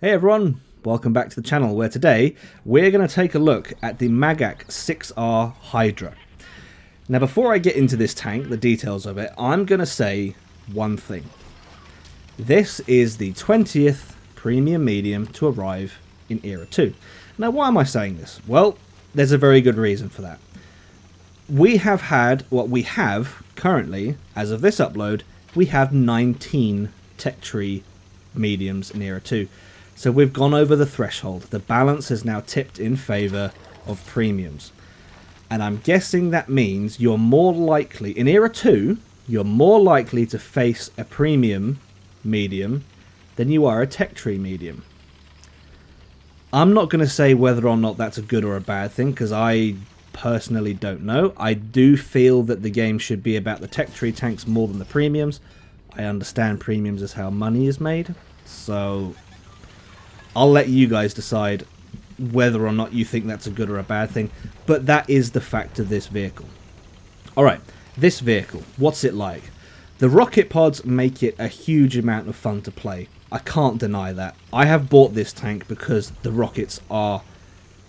Hey everyone, welcome back to the channel where today we're going to take a look at the Magach 6R Hydra. Now before I get into this tank, the details of it, I'm going to say one thing. This is the 20th premium medium to arrive in Era 2. Now why am I saying this? Well, there's a very good reason for that. We have had, what we have currently, as of this upload, we have 19 tech tree mediums in Era 2. So we've gone over the threshold. The balance has now tipped in favour of premiums. And I'm guessing that means you're more likely, in Era 2, you're more likely to face a premium medium than you are a tech tree medium. I'm not going to say whether or not that's a good or a bad thing, because I personally don't know. I do feel that the game should be about the tech tree tanks more than the premiums. I understand premiums is how money is made, so I'll let you guys decide whether or not you think that's a good or a bad thing, but that is the fact of this vehicle. Alright, this vehicle, what's it like? The rocket pods make it a huge amount of fun to play. I can't deny that. I have bought this tank because the rockets are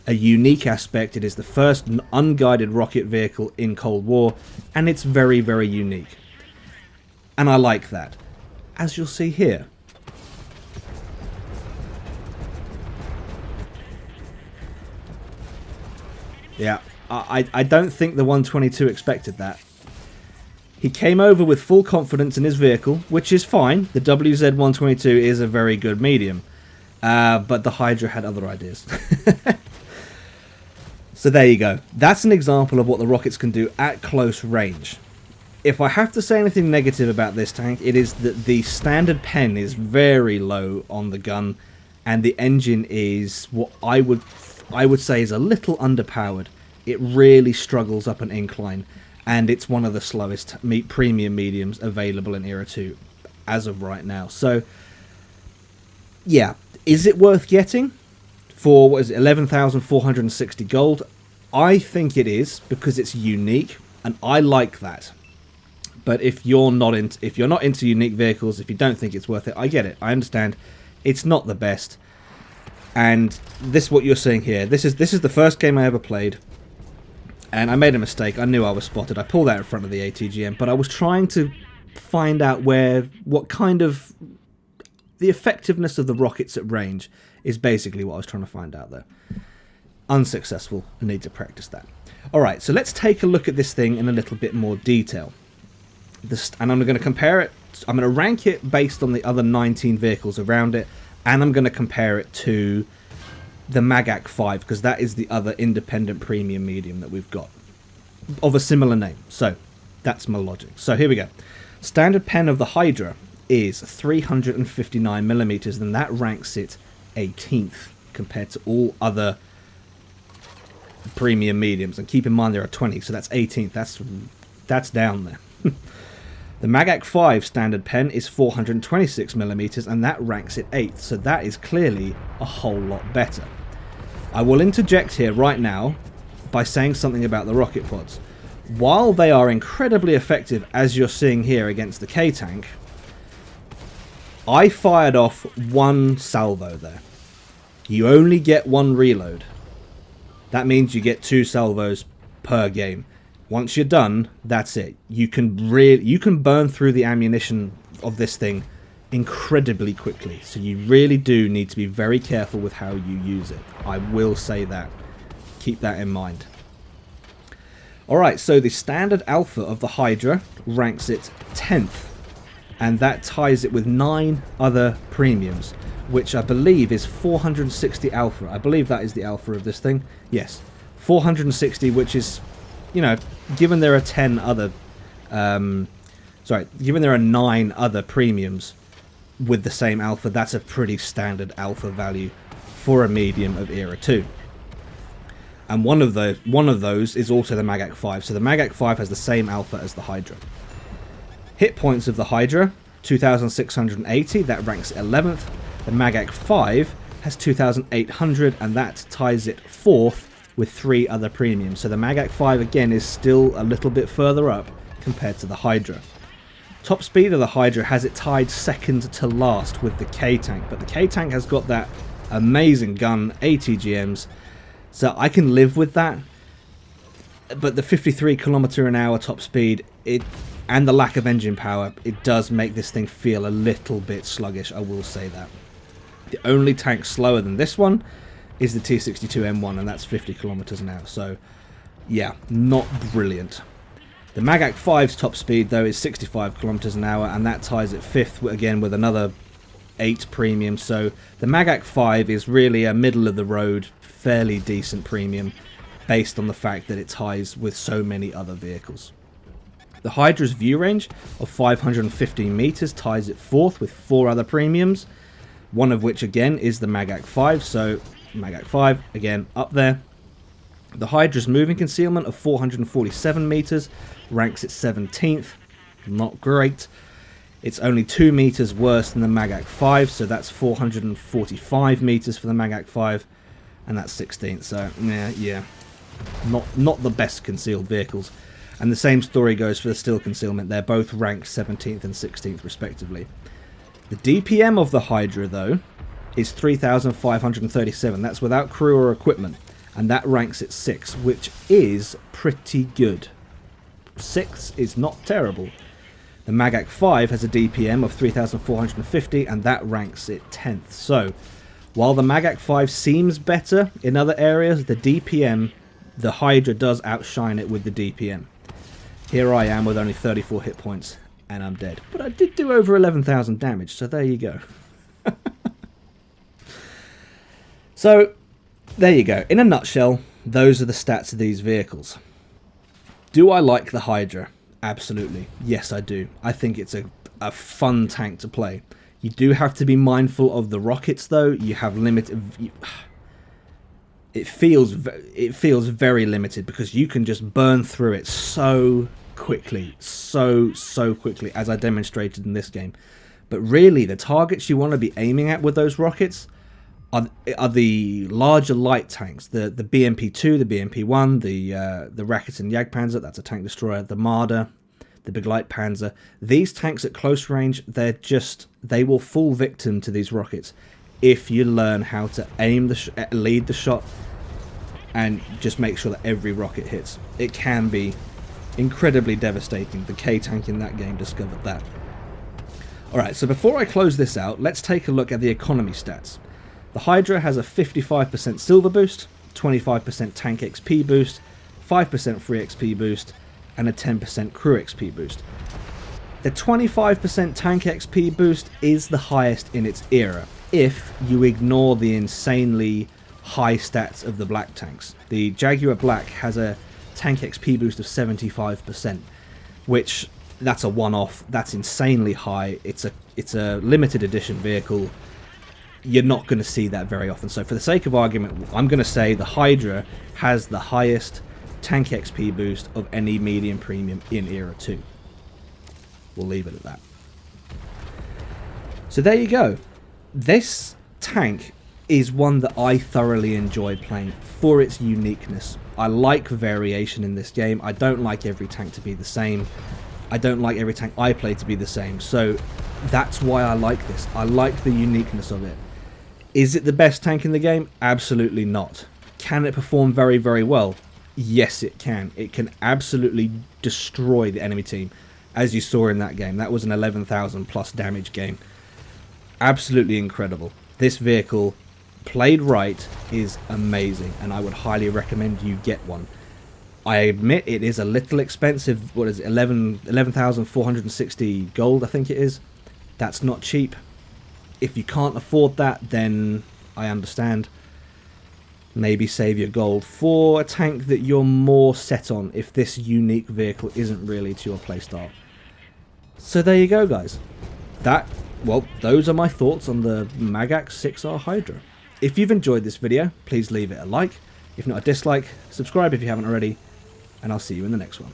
a unique aspect. It is the first unguided rocket vehicle in Cold War, and it's very, very unique. And I like that. As you'll see here. Yeah, I don't think the 122 expected that. He came over with full confidence in his vehicle, which is fine. The WZ-122 is a very good medium. But the Hydra had other ideas. So there you go. That's an example of what the rockets can do at close range. If I have to say anything negative about this tank, it is that the standard pen is very low on the gun, and the engine is what I would say is a little underpowered. It really struggles up an incline, and it's one of the slowest premium mediums available in Era 2 as of right now. So, yeah, is it worth getting for, what is it, 11,460 gold? I think it is, because it's unique, and I like that. But if you're not into unique vehicles, if you don't think it's worth it, I get it. I understand. It's not the best. And this, what you're seeing here, this is the first game I ever played, and I made a mistake. I knew I was spotted. I pulled out in front of the ATGM, but I was trying to find out what kind of the effectiveness of the rockets at range is basically what I was trying to find out there. Unsuccessful. I need to practice that. All right, so let's take a look at this thing in a little bit more detail. And I'm going to compare it. I'm going to rank it based on the other 19 vehicles around it. And I'm going to compare it to the Magach 5, because that is the other independent premium medium that we've got of a similar name. So that's my logic. So here we go. Standard pen of the Hydra is 359mm, and that ranks it 18th compared to all other premium mediums. And keep in mind there are 20, so that's 18th. That's down there. The Magach 5 standard pen is 426mm, and that ranks it 8th, so that is clearly a whole lot better. I will interject here right now by saying something about the rocket pods. While they are incredibly effective, as you're seeing here against the K-Tank, I fired off one salvo there. You only get one reload. That means you get 2 salvos per game. Once you're done, that's it. You can burn through the ammunition of this thing incredibly quickly. So you really do need to be very careful with how you use it. I will say that. Keep that in mind. Alright, so the standard alpha of the Hydra ranks it 10th. And that ties it with 9 other premiums, which I believe is 460 alpha. I believe that is the alpha of this thing. Yes, 460, which is, you know, given there are 10 other, given there are 9 other premiums with the same alpha, that's a pretty standard alpha value for a medium of Era 2. And one of those is also the Magach 5. So the Magach 5 has the same alpha as the Hydra. Hit points of the Hydra, 2,680, that ranks 11th. The Magach 5 has 2,800, and that ties it 4th with 3 other premiums. So the Magach 5 again is still a little bit further up compared to the Hydra. Top speed of the Hydra has it tied second to last with the K-Tank, but the K-Tank has got that amazing gun, ATGMs, so I can live with that. But the 53km/h top speed, and the lack of engine power, it does make this thing feel a little bit sluggish, I will say that. The only tank slower than this one is the T62M1, and that's 50km/h, so yeah, not brilliant. The Magach 5's top speed, though, is 65km/h, and that ties it fifth, again, with another 8 premium. So the Magach 5 is really a middle-of-the-road, fairly decent premium, based on the fact that it ties with so many other vehicles. The Hydra's view range of 515 meters ties it fourth with 4 other premiums, one of which, again, is the Magach 5, so Magach 5, again, up there. The Hydra's moving concealment of 447 meters ranks it 17th. Not great. It's only 2 meters worse than the Magach 5, so that's 445 meters for the Magach 5, and that's 16th. So yeah, not the best concealed vehicles. And the same story goes for the still concealment. They're both ranked 17th and 16th respectively. The DPM of the Hydra, though, is 3,537. That's without crew or equipment. And that ranks it 6th, which is pretty good. 6th is not terrible. The Magach 5 has a DPM of 3,450, and that ranks it 10th. So, while the Magach 5 seems better in other areas, the DPM, the Hydra does outshine it with the DPM. Here I am with only 34 hit points, and I'm dead. But I did do over 11,000 damage, so there you go. So, there you go. In a nutshell, those are the stats of these vehicles. Do I like the Hydra? Absolutely. Yes, I do. I think it's a fun tank to play. You do have to be mindful of the rockets, though. You have limited... It feels very limited because you can just burn through it so quickly. So quickly, as I demonstrated in this game. But really, the targets you want to be aiming at with those rockets are the larger light tanks, the BMP-2, the BMP-1, the Raketen Jagdpanzer, that's a tank destroyer, the Marder, the Big Light Panzer. These tanks at close range, they will fall victim to these rockets if you learn how to aim lead the shot and just make sure that every rocket hits. It can be incredibly devastating. The K-Tank in that game discovered that. Alright, so before I close this out, let's take a look at the economy stats. The Hydra has a 55% silver boost, 25% tank XP boost, 5% free XP boost, and a 10% crew XP boost. The 25% tank XP boost is the highest in its era, if you ignore the insanely high stats of the black tanks. The Jaguar Black has a tank XP boost of 75%, which, that's a one-off, that's insanely high. It's a limited edition vehicle. You're not going to see that very often. So for the sake of argument, I'm going to say the Hydra has the highest tank XP boost of any medium premium in Era 2. We'll leave it at that. So there you go. This tank is one that I thoroughly enjoy playing for its uniqueness. I like variation in this game. I don't like every tank to be the same. I don't like every tank I play to be the same. So that's why I like this. I like the uniqueness of it. Is it the best tank in the game? Absolutely not. Can it perform very, very well? Yes, it can. It can absolutely destroy the enemy team, as you saw in that game. That was an 11,000 plus damage game. Absolutely incredible. This vehicle, played right, is amazing, and I would highly recommend you get one. I admit it is a little expensive. What is it? 11,460 gold, I think it is. That's not cheap. If you can't afford that, then I understand. Maybe save your gold for a tank that you're more set on if this unique vehicle isn't really to your playstyle. So there you go, guys. Those are my thoughts on the Magach 6R Hydra. If you've enjoyed this video, please leave it a like. If not, a dislike. Subscribe if you haven't already. And I'll see you in the next one.